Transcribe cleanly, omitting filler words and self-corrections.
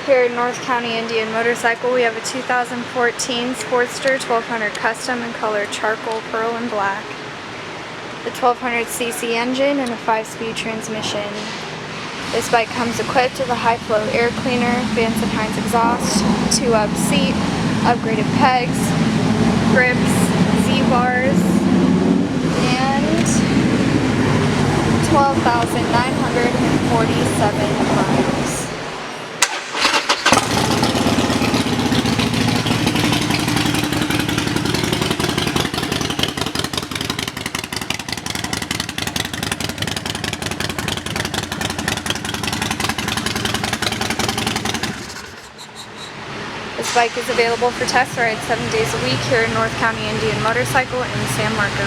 Here in North County Indian Motorcycle, we have a 2014 Sportster 1200 Custom in color charcoal, pearl, and black. The 1200cc engine and a 5-speed transmission. This bike comes equipped with a high-flow air cleaner, Vance & Hines exhaust, 2-up seat, upgraded pegs, grips, Z-bars, and 12,947 miles. This bike is available for test rides 7 days a week here in North County Indian Motorcycle in San Marcos.